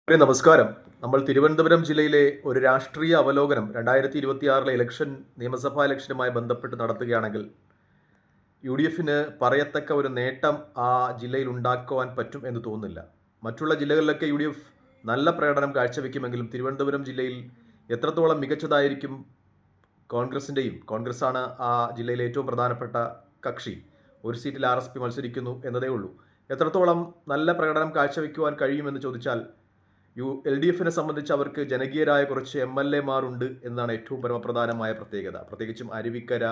നമസ്കാരം. നമ്മൾ തിരുവനന്തപുരം ജില്ലയിലെ ഒരു രാഷ്ട്രീയ അവലോകനം 2026 നിയമസഭാ ഇലക്ഷനുമായി ബന്ധപ്പെട്ട് നടത്തുകയാണെങ്കിൽ UDFന് പറയത്തക്ക ഒരു നേട്ടം ആ ജില്ലയിൽ ഉണ്ടാക്കുവാൻ പറ്റും എന്ന് തോന്നുന്നില്ല. മറ്റുള്ള ജില്ലകളിലൊക്കെ UDF നല്ല പ്രകടനം കാഴ്ചവെക്കുമെങ്കിലും തിരുവനന്തപുരം ജില്ലയിൽ എത്രത്തോളം മികച്ചതായിരിക്കും കോൺഗ്രസ്സാണ് ആ ജില്ലയിലെ ഏറ്റവും പ്രധാനപ്പെട്ട കക്ഷി. ഒരു സീറ്റിൽ RSP മത്സരിക്കുന്നു എന്നതേ ഉള്ളൂ. എത്രത്തോളം നല്ല പ്രകടനം കാഴ്ചവെക്കുവാൻ കഴിയുമെന്ന് ചോദിച്ചാൽ LDFനെ സംബന്ധിച്ച് അവർക്ക് ജനകീയരായ കുറച്ച് MLAമാരുണ്ട് എന്നതാണ് ഏറ്റവും പരമപ്രധാനമായ പ്രത്യേകത. പ്രത്യേകിച്ചും അരുവിക്കര,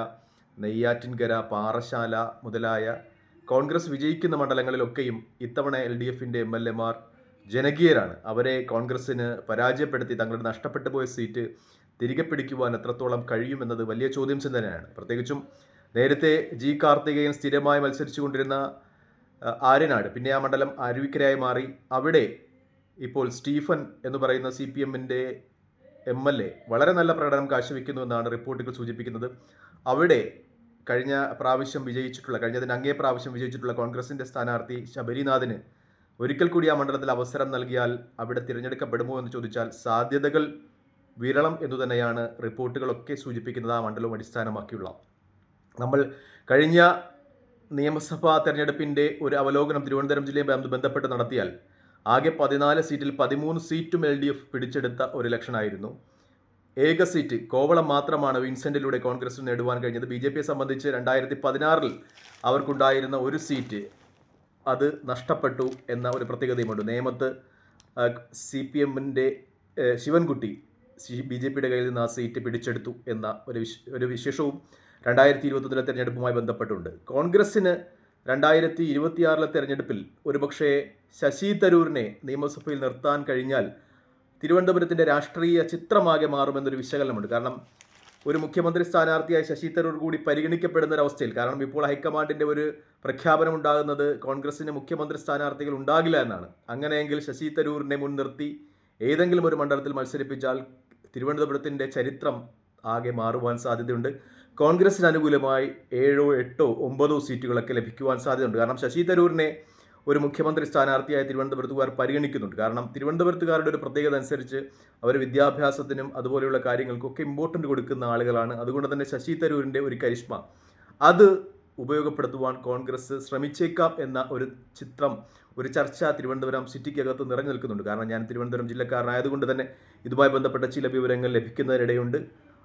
നെയ്യാറ്റിൻകര, പാറശാല മുതലായ കോൺഗ്രസ് വിജയിക്കുന്ന മണ്ഡലങ്ങളിലൊക്കെയും ഇത്തവണ LDFൻ്റെ MLAമാർ ജനകീയരാണ്. അവരെ കോൺഗ്രസ്സിന് പരാജയപ്പെടുത്തി തങ്ങളുടെ നഷ്ടപ്പെട്ടു പോയ സീറ്റ് തിരികെ പിടിക്കുവാൻ എത്രത്തോളം കഴിയുമെന്നത് വലിയ ചോദ്യം ചിഹ്നം തന്നെയാണ്. പ്രത്യേകിച്ചും നേരത്തെ G. കാർത്തികേയൻ സ്ഥിരമായി മത്സരിച്ചുകൊണ്ടിരുന്ന ആര്യനാട്, പിന്നെ ആ മണ്ഡലം അരുവിക്കരയായി മാറി. അവിടെ ഇപ്പോൾ സ്റ്റീഫൻ എന്ന് പറയുന്ന CPMൻ്റെ MLA വളരെ നല്ല പ്രകടനം കാഴ്ചവെക്കുന്നു എന്നാണ് റിപ്പോർട്ടുകൾ സൂചിപ്പിക്കുന്നത്. അവിടെ കഴിഞ്ഞതിന് അങ്ങേ പ്രാവശ്യം വിജയിച്ചിട്ടുള്ള കോൺഗ്രസിൻ്റെ സ്ഥാനാർത്ഥി ശബരിനാഥിന് ഒരിക്കൽ കൂടി ആ മണ്ഡലത്തിൽ അവസരം നൽകിയാൽ അവിടെ തിരഞ്ഞെടുക്കപ്പെടുമോ എന്ന് ചോദിച്ചാൽ സാധ്യതകൾ വിരളം എന്നു തന്നെയാണ് റിപ്പോർട്ടുകളൊക്കെ സൂചിപ്പിക്കുന്നത്. ആ മണ്ഡലവും അടിസ്ഥാനമാക്കിയുള്ള നമ്മൾ കഴിഞ്ഞ നിയമസഭാ തെരഞ്ഞെടുപ്പിൻ്റെ ഒരു അവലോകനം തിരുവനന്തപുരം ജില്ലയെ ബന്ധപ്പെട്ട് നടത്തിയാൽ ആകെ 14 സീറ്റിൽ 13 സീറ്റും LDF പിടിച്ചെടുത്ത ഒരു ഇലക്ഷനായിരുന്നു. ഏക സീറ്റ് കോവളം മാത്രമാണ് വിൻസെന്റിലൂടെ കോൺഗ്രസിന് നേടുവാൻ കഴിഞ്ഞത്. BJPയെ സംബന്ധിച്ച് 2016 അവർക്കുണ്ടായിരുന്ന ഒരു സീറ്റ് അത് നഷ്ടപ്പെട്ടു എന്ന ഒരു പ്രത്യേകതയുമുണ്ട്. നേമത്ത് CPMൻ്റെ ശിവൻകുട്ടി BJPയുടെ കയ്യിൽ നിന്ന് ആ സീറ്റ് പിടിച്ചെടുത്തു എന്ന ഒരു വിശേഷവും 2021 തെരഞ്ഞെടുപ്പുമായി ബന്ധപ്പെട്ടുണ്ട്. കോൺഗ്രസിന് 2026 തെരഞ്ഞെടുപ്പിൽ ഒരുപക്ഷെ ശശി തരൂരിനെ നിയമസഭയിൽ നിർത്താൻ കഴിഞ്ഞാൽ തിരുവനന്തപുരത്തിൻ്റെ രാഷ്ട്രീയ ചിത്രമാകെ മാറുമെന്നൊരു വിശകലനമുണ്ട്. കാരണം ഒരു മുഖ്യമന്ത്രി സ്ഥാനാർത്ഥിയായി ശശി തരൂർ കൂടി പരിഗണിക്കപ്പെടുന്ന ഒരവസ്ഥയിൽ, കാരണം ഇപ്പോൾ ഹൈക്കമാൻഡിൻ്റെ ഒരു പ്രഖ്യാപനം ഉണ്ടാകുന്നത് കോൺഗ്രസിന് മുഖ്യമന്ത്രി സ്ഥാനാർത്ഥികൾ ഉണ്ടാകില്ല എന്നാണ്. അങ്ങനെയെങ്കിൽ ശശി തരൂരിനെ മുൻനിർത്തി ഏതെങ്കിലും ഒരു മണ്ഡലത്തിൽ മത്സരിപ്പിച്ചാൽ തിരുവനന്തപുരത്തിൻ്റെ ചരിത്രം ആകെ മാറുവാൻ സാധ്യതയുണ്ട്. കോൺഗ്രസിന് അനുകൂലമായി 7, 8, 9 സീറ്റുകളൊക്കെ ലഭിക്കുവാൻ സാധ്യതയുണ്ട്. കാരണം ശശി തരൂരിനെ ഒരു മുഖ്യമന്ത്രി സ്ഥാനാർത്ഥിയായി തിരുവനന്തപുരത്തുകാർ പരിഗണിക്കുന്നുണ്ട്. കാരണം തിരുവനന്തപുരത്തുകാരുടെ ഒരു പ്രത്യേകത അനുസരിച്ച് അവർ വിദ്യാഭ്യാസത്തിനും അതുപോലെയുള്ള കാര്യങ്ങൾക്കൊക്കെ ഇമ്പോർട്ടൻ്റ് കൊടുക്കുന്ന ആളുകളാണ്. അതുകൊണ്ട് തന്നെ ശശി തരൂരിൻ്റെ ഒരു കരിഷ്മ അത് ഉപയോഗപ്പെടുത്തുവാൻ കോൺഗ്രസ് ശ്രമിച്ചേക്കാം എന്ന ഒരു ചർച്ച തിരുവനന്തപുരം സിറ്റിക്കകത്ത് നിറഞ്ഞു നിൽക്കുന്നുണ്ട്. കാരണം ഞാൻ തിരുവനന്തപുരം ജില്ലക്കാരനായതുകൊണ്ട് തന്നെ ഇതുമായി ബന്ധപ്പെട്ട ചില വിവരങ്ങൾ ലഭിക്കുന്നതിനിടയുണ്ട്.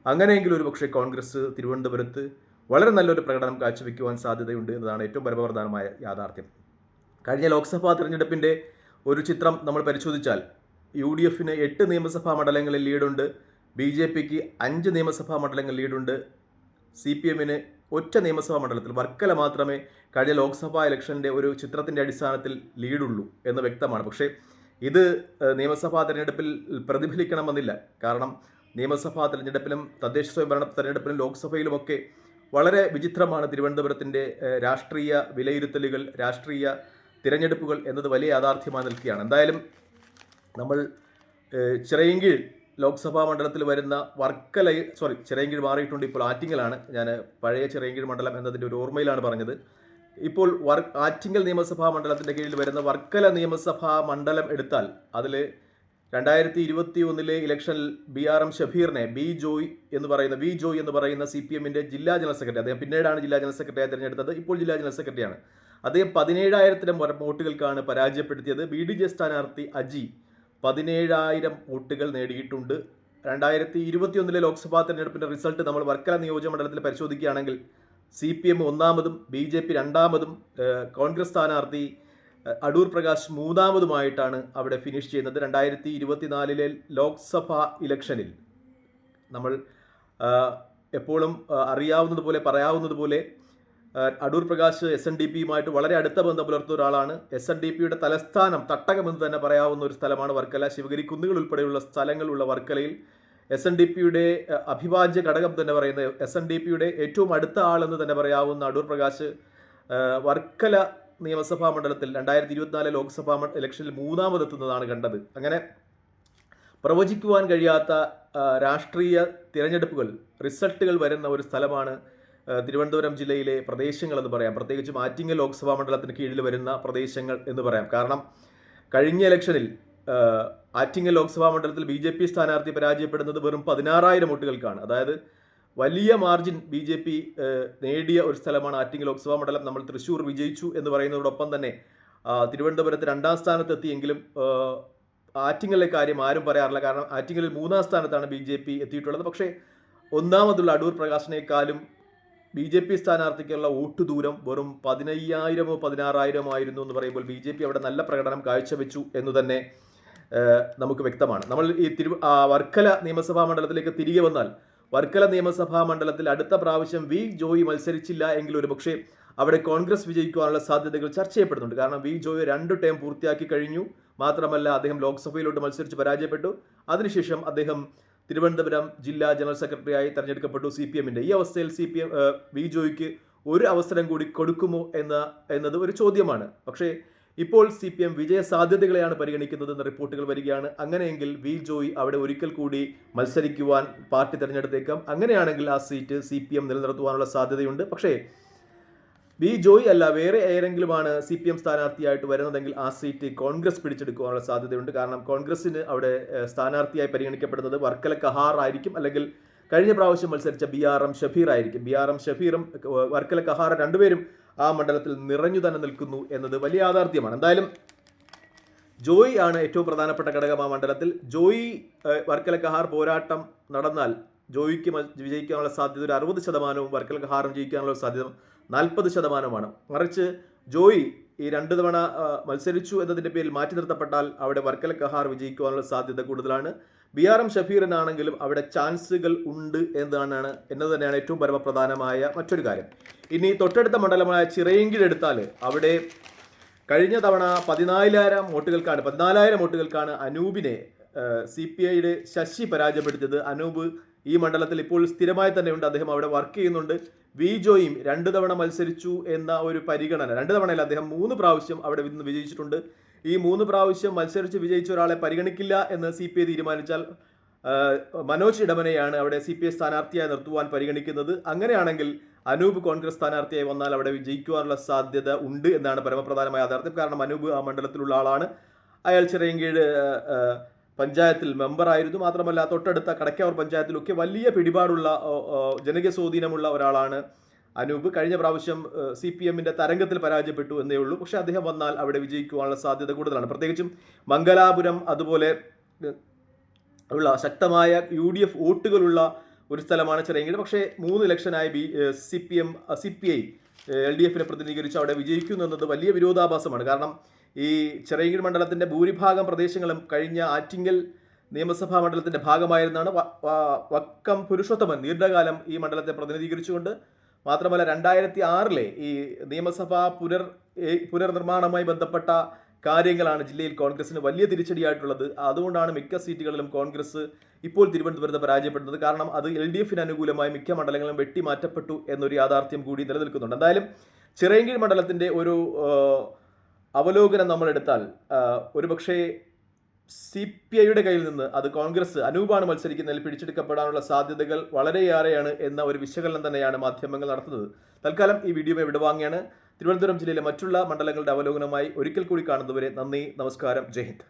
അങ്ങനെയെങ്കിലും ഒരു പക്ഷേ കോൺഗ്രസ് തിരുവനന്തപുരത്ത് വളരെ നല്ലൊരു പ്രകടനം കാഴ്ചവെക്കുവാൻ സാധ്യതയുണ്ട് എന്നതാണ് ഏറ്റവും പരമപ്രധാനമായ യാഥാർത്ഥ്യം. കഴിഞ്ഞ ലോക്സഭാ തെരഞ്ഞെടുപ്പിൻ്റെ ഒരു ചിത്രം നമ്മൾ പരിശോധിച്ചാൽ UDFന് 8 നിയമസഭാ മണ്ഡലങ്ങളിൽ ലീഡുണ്ട്, BJPക്ക് 5 നിയമസഭാ മണ്ഡലങ്ങൾ ലീഡുണ്ട്, CPMന് ഒറ്റ നിയമസഭാ മണ്ഡലത്തിൽ വർക്കല മാത്രമേ കഴിഞ്ഞ ലോക്സഭാ ഇലക്ഷൻ്റെ ഒരു ചിത്രത്തിൻ്റെ അടിസ്ഥാനത്തിൽ ലീഡുള്ളൂ എന്ന് വ്യക്തമാണ്. പക്ഷേ ഇത് നിയമസഭാ തെരഞ്ഞെടുപ്പിൽ പ്രതിഫലിക്കണമെന്നില്ല. കാരണം നിയമസഭാ തെരഞ്ഞെടുപ്പിലും തദ്ദേശ സ്വയംഭരണ തെരഞ്ഞെടുപ്പിലും ലോക്സഭയിലുമൊക്കെ വളരെ വിചിത്രമാണ് തിരുവനന്തപുരത്തിൻ്റെ രാഷ്ട്രീയ വിലയിരുത്തലുകൾ, രാഷ്ട്രീയ തിരഞ്ഞെടുപ്പുകൾ എന്നത് വലിയ യാഥാർത്ഥ്യമായി നിൽക്കുകയാണ്. നമ്മൾ ചിറയൻകീഴ് ലോക്സഭാ മണ്ഡലത്തിൽ വരുന്ന ചിറയൻകീഴ് മാറിയിട്ടുണ്ട്, ഇപ്പോൾ ആറ്റിങ്ങലാണ്. ഞാൻ പഴയ ചിറയൻകീഴ് മണ്ഡലം എന്നതിൻ്റെ ഒരു ഓർമ്മയിലാണ് പറഞ്ഞത്. ഇപ്പോൾ ആറ്റിങ്ങൽ നിയമസഭാ മണ്ഡലത്തിൻ്റെ കീഴിൽ വരുന്ന വർക്കല നിയമസഭാ മണ്ഡലം എടുത്താൽ അതിൽ 2021 ഇലക്ഷനിൽ BRM ഷഫീറിനെ വി ജോയ് എന്ന് പറയുന്ന CPMൻ്റെ ജില്ലാ ജനറൽ സെക്രട്ടറി, അദ്ദേഹം പിന്നീടാണ് ജില്ലാ ജനറൽ സെക്രട്ടറിയായി തിരഞ്ഞെടുത്തത്, ഇപ്പോൾ ജില്ലാ ജനറൽ സെക്രട്ടറിയാണ്. അദ്ദേഹം 17,000 വോട്ടുകൾക്കാണ് പരാജയപ്പെടുത്തിയത്. BDJ സ്ഥാനാർത്ഥി അജി 17,000 വോട്ടുകൾ നേടിയിട്ടുണ്ട്. 2021 ലോക്സഭാ തെരഞ്ഞെടുപ്പിൻ്റെ റിസൾട്ട് നമ്മൾ വർക്കല നിയോജകമണ്ഡലത്തിൽ പരിശോധിക്കുകയാണെങ്കിൽ CPM 1ാമതും BJP 2ാമതും കോൺഗ്രസ് സ്ഥാനാർത്ഥി അടൂർ പ്രകാശ് 3ാമതുമായിട്ടാണ് അവിടെ ഫിനിഷ് ചെയ്യുന്നത്. 2024 ലോക്സഭാ ഇലക്ഷനിൽ നമ്മൾ എപ്പോഴും അറിയാവുന്നതുപോലെ പറയാവുന്നതുപോലെ അടൂർ പ്രകാശ് SNDPയുമായിട്ട് വളരെ അടുത്ത ബന്ധം പുലർത്തുന്ന ഒരാളാണ്. SNDPയുടെ തലസ്ഥാനം തട്ടകമെന്ന് തന്നെ പറയാവുന്ന ഒരു സ്ഥലമാണ് വർക്കല. ശിവഗിരി കുന്നുകൾ ഉൾപ്പെടെയുള്ള സ്ഥലങ്ങളുള്ള വർക്കലയിൽ SNDPയുടെ അഭിവാജ്യ ഘടകം തന്നെ പറയുന്ന SNDPയുടെ ഏറ്റവും അടുത്ത ആളെന്ന് തന്നെ പറയാവുന്ന അടൂർ പ്രകാശ് വർക്കല നിയമസഭാ മണ്ഡലത്തിൽ 2024 ലോക്സഭാ ഇലക്ഷനിൽ 3ാമതെത്തുന്നതാണ് കണ്ടത്. അങ്ങനെ പ്രവചിക്കുവാൻ കഴിയാത്ത രാഷ്ട്രീയ തിരഞ്ഞെടുപ്പുകൾ, റിസൾട്ടുകൾ വരുന്ന ഒരു സ്ഥലമാണ് തിരുവനന്തപുരം ജില്ലയിലെ പ്രദേശങ്ങളെന്ന് പറയാം. പ്രത്യേകിച്ചും ആറ്റിങ്ങൽ ലോക്സഭാ മണ്ഡലത്തിന് കീഴിൽ വരുന്ന പ്രദേശങ്ങൾ എന്ന് പറയാം. കാരണം കഴിഞ്ഞ ഇലക്ഷനിൽ ആറ്റിങ്ങൽ ലോക്സഭാ മണ്ഡലത്തിൽ BJP സ്ഥാനാർത്ഥി പരാജയപ്പെടുന്നത് വെറും 16,000 വോട്ടുകൾക്കാണ്. അതായത് വലിയ മാർജിൻ BJP നേടിയ ഒരു സ്ഥലമാണ് ആറ്റിങ്ങൽ ലോക്സഭാ മണ്ഡലം. നമ്മൾ തൃശ്ശൂർ വിജയിച്ചു എന്ന് പറയുന്നതോടൊപ്പം തന്നെ തിരുവനന്തപുരത്ത് 2ാം സ്ഥാനത്തെത്തിയെങ്കിലും ആറ്റിങ്ങലിലെ കാര്യം ആരും പറയാറില്ല. കാരണം ആറ്റിങ്ങലിൽ 3ാം സ്ഥാനത്താണ് BJP എത്തിയിട്ടുള്ളത്. പക്ഷേ ഒന്നാമതുള്ള അടൂർ പ്രകാശിനേക്കാളും BJP സ്ഥാനാർത്ഥിക്കുള്ള വോട്ട് ദൂരം വെറും 15,000 16,000 ആയിരുന്നു എന്ന് പറയുമ്പോൾ BJP അവിടെ നല്ല പ്രകടനം കാഴ്ചവെച്ചു എന്ന് തന്നെ നമുക്ക് വ്യക്തമാണ്. നമ്മൾ ഈ വർക്കല നിയമസഭാ മണ്ഡലത്തിലേക്ക് തിരികെ വന്നാൽ, വർക്കല നിയമസഭാ മണ്ഡലത്തിൽ അടുത്ത പ്രാവശ്യം വി ജോയി മത്സരിച്ചില്ല എങ്കിൽ ഒരു പക്ഷേ അവിടെ കോൺഗ്രസ് വിജയിക്കുവാനുള്ള സാധ്യതകൾ ചർച്ച ചെയ്യപ്പെടുന്നുണ്ട്. കാരണം വി ജോയി 2 ടേം പൂർത്തിയാക്കി കഴിഞ്ഞു. മാത്രമല്ല അദ്ദേഹം ലോക്സഭയിലോട്ട് മത്സരിച്ച് പരാജയപ്പെട്ടു. അതിനുശേഷം അദ്ദേഹം തിരുവനന്തപുരം ജില്ലാ ജനറൽ സെക്രട്ടറിയായി തെരഞ്ഞെടുക്കപ്പെട്ടു CPM-ന്റെ. ഈ അവസ്ഥയിൽ വി ജോയിക്ക് ഒരു അവസരം കൂടി കൊടുക്കുമോ എന്നത് ഒരു ചോദ്യമാണ്. പക്ഷേ ഇപ്പോൾ CPM വിജയ സാധ്യതകളെയാണ് പരിഗണിക്കുന്നതെന്ന് റിപ്പോർട്ടുകൾ വരികയാണ്. അങ്ങനെയെങ്കിൽ വി ജോയി അവിടെ ഒരിക്കൽ കൂടി മത്സരിക്കുവാൻ പാർട്ടി തിരഞ്ഞെടുത്തേക്കാം. അങ്ങനെയാണെങ്കിൽ ആ സീറ്റ് CPM നിലനിർത്തുവാനുള്ള സാധ്യതയുണ്ട്. പക്ഷേ വി ജോയി അല്ല വേറെ ഏതെങ്കിലുമാണ് CPM സ്ഥാനാർത്ഥിയായിട്ട് വരുന്നതെങ്കിൽ ആ സീറ്റ് കോൺഗ്രസ് പിടിച്ചെടുക്കുവാനുള്ള സാധ്യതയുണ്ട്. കാരണം കോൺഗ്രസിന് അവിടെ സ്ഥാനാർത്ഥിയായി പരിഗണിക്കപ്പെടുന്നത് വർക്കല കഹാർ ആയിരിക്കും, അല്ലെങ്കിൽ കഴിഞ്ഞ പ്രാവശ്യം മത്സരിച്ച BRM ഷഫീർ ആയിരിക്കും. BRM ഷഫീറും വർക്കല കഹാർ രണ്ടുപേരും ആ മണ്ഡലത്തിൽ നിറഞ്ഞു തന്നെ നിൽക്കുന്നു എന്നത് വലിയ യാഥാർത്ഥ്യമാണ്. എന്തായാലും ജോയി ആണ് ഏറ്റവും പ്രധാനപ്പെട്ട ഘടകം ആ മണ്ഡലത്തിൽ. ജോയി വർക്കല കഹാർ പോരാട്ടം നടന്നാൽ ജോയിക്ക് വിജയിക്കാനുള്ള സാധ്യത ഒരു 60%, വർക്കല കഹാറും ജയിക്കാനുള്ള സാധ്യത 40%. മറിച്ച് ജോയി ഈ 2 തവണ മത്സരിച്ചു എന്നതിൻ്റെ പേരിൽ മാറ്റി നിർത്തപ്പെട്ടാൽ അവിടെ വർക്കല കഹാർ വിജയിക്കുവാനുള്ള സാധ്യത കൂടുതലാണ്. BRM ഷഫീറിനാണെങ്കിലും അവിടെ ചാൻസുകൾ ഉണ്ട് എന്നത് തന്നെയാണ് ഏറ്റവും പരമപ്രധാനമായ മറ്റൊരു കാര്യം. ഇനി തൊട്ടടുത്ത മണ്ഡലമായ ചിറയൻകീഴ് എടുത്താൽ അവിടെ കഴിഞ്ഞ തവണ 14,000 വോട്ടുകൾക്കാണ് അനൂപിനെ CPIയുടെ ശശി പരാജയപ്പെടുത്തിയത്. അനൂപ് ഈ മണ്ഡലത്തിൽ ഇപ്പോൾ സ്ഥിരമായി തന്നെ ഉണ്ട്. അദ്ദേഹം അവിടെ വർക്ക് ചെയ്യുന്നുണ്ട്. വി ജോയും 2 തവണ മത്സരിച്ചു എന്ന ഒരു പരിഗണന, 2 തവണയല്ല, അദ്ദേഹം 3 പ്രാവശ്യം അവിടെ നിന്ന് വിജയിച്ചിട്ടുണ്ട്. ഈ 3 പ്രാവശ്യം മത്സരിച്ച് വിജയിച്ച ഒരാളെ പരിഗണിക്കില്ല എന്ന് CPI തീരുമാനിച്ചാൽ മനോജ് ഇടമനെയാണ് അവിടെ CPI സ്ഥാനാർത്ഥിയായി നിർത്തുവാൻ പരിഗണിക്കുന്നത്. അങ്ങനെയാണെങ്കിൽ അനൂപ് കോൺഗ്രസ് സ്ഥാനാർത്ഥിയായി വന്നാൽ അവിടെ വിജയിക്കുവാനുള്ള സാധ്യത ഉണ്ട് എന്നാണ് പരമപ്രധാനമായ യാഥാർത്ഥ്യം. കാരണം അനൂപ് ആ മണ്ഡലത്തിലുള്ള ആളാണ്. അയാൾ ചിറയൻകീഴ് പഞ്ചായത്തിൽ മെമ്പറായിരുന്നു. മാത്രമല്ല തൊട്ടടുത്ത കടക്കാവൂർ പഞ്ചായത്തിലൊക്കെ വലിയ പിടിപാടുള്ള ജനകീയ സ്വാധീനമുള്ള ഒരാളാണ് അനൂപ്. കഴിഞ്ഞ പ്രാവശ്യം CPM-ന്റെ തരംഗത്തിൽ പരാജയപ്പെട്ടു എന്നേ ഉള്ളൂ. പക്ഷേ അദ്ദേഹം വന്നാൽ അവിടെ വിജയിക്കുവാനുള്ള സാധ്യത കൂടുതലാണ്. പ്രത്യേകിച്ചും മംഗലാപുരം അതുപോലെ ഉള്ള ശക്തമായ UDF വോട്ടുകളുള്ള ഒരു സ്ഥലമാണ് ചിറയൻകീഴ്. പക്ഷേ 3 ഇലക്ഷനായി CPI LDF-നെ പ്രതിനിധീകരിച്ച് അവിടെ വിജയിക്കുന്നു എന്നത് വലിയ വിരോധാഭാസമാണ്. കാരണം ഈ ചിറയൻകീഴ് മണ്ഡലത്തിൻ്റെ ഭൂരിഭാഗം പ്രദേശങ്ങളും കഴിഞ്ഞ ആറ്റിങ്ങൽ നിയമസഭാ മണ്ഡലത്തിൻ്റെ ഭാഗമായിരുന്നാണ് വക്കം പുരുഷോത്തമൻ ദീർഘകാലം ഈ മണ്ഡലത്തെ പ്രതിനിധീകരിച്ചുകൊണ്ട്. മാത്രമല്ല 2006-ലെ ഈ നിയമസഭാ പുനർനിർമ്മാണവുമായി ബന്ധപ്പെട്ട കാര്യങ്ങളാണ് ജില്ലയിൽ കോൺഗ്രസിന് വലിയ തിരിച്ചടിയായിട്ടുള്ളത്. അതുകൊണ്ടാണ് മിക്ക സീറ്റുകളിലും കോൺഗ്രസ് ഇപ്പോൾ തിരുവനന്തപുരത്ത് പരാജയപ്പെടുന്നത്. കാരണം അത് LDF-ന് അനുകൂലമായി മിക്ക മണ്ഡലങ്ങളും വെട്ടിമാറ്റപ്പെട്ടു എന്നൊരു യാഥാർത്ഥ്യം കൂടി നിലനിൽക്കുന്നുണ്ട്. എന്തായാലും ചിറയൻകീഴ് മണ്ഡലത്തിൻ്റെ ഒരു അവലോകനം നമ്മൾ എടുത്താൽ ഒരുപക്ഷേ CPIയുടെ കയ്യിൽ നിന്ന് അത് കോൺഗ്രസ് അനൂപാണ് മത്സരിക്കുന്നതിൽ പിടിച്ചെടുക്കപ്പെടാനുള്ള സാധ്യതകൾ വളരെയേറെയാണ് എന്ന ഒരു വിശകലനം തന്നെയാണ് മാധ്യമങ്ങൾ നടത്തുന്നത്. തൽക്കാലം ഈ വീഡിയോ ഇവിടെ വാങ്ങിയാണ്. തിരുവനന്തപുരം ജില്ലയിലെ മറ്റുള്ള മണ്ഡലങ്ങളുടെ അവലോകനമായി ഒരിക്കൽ കൂടി കാണുന്നതുവരെ നന്ദി, നമസ്കാരം, ജയ് ഹിന്ദ്.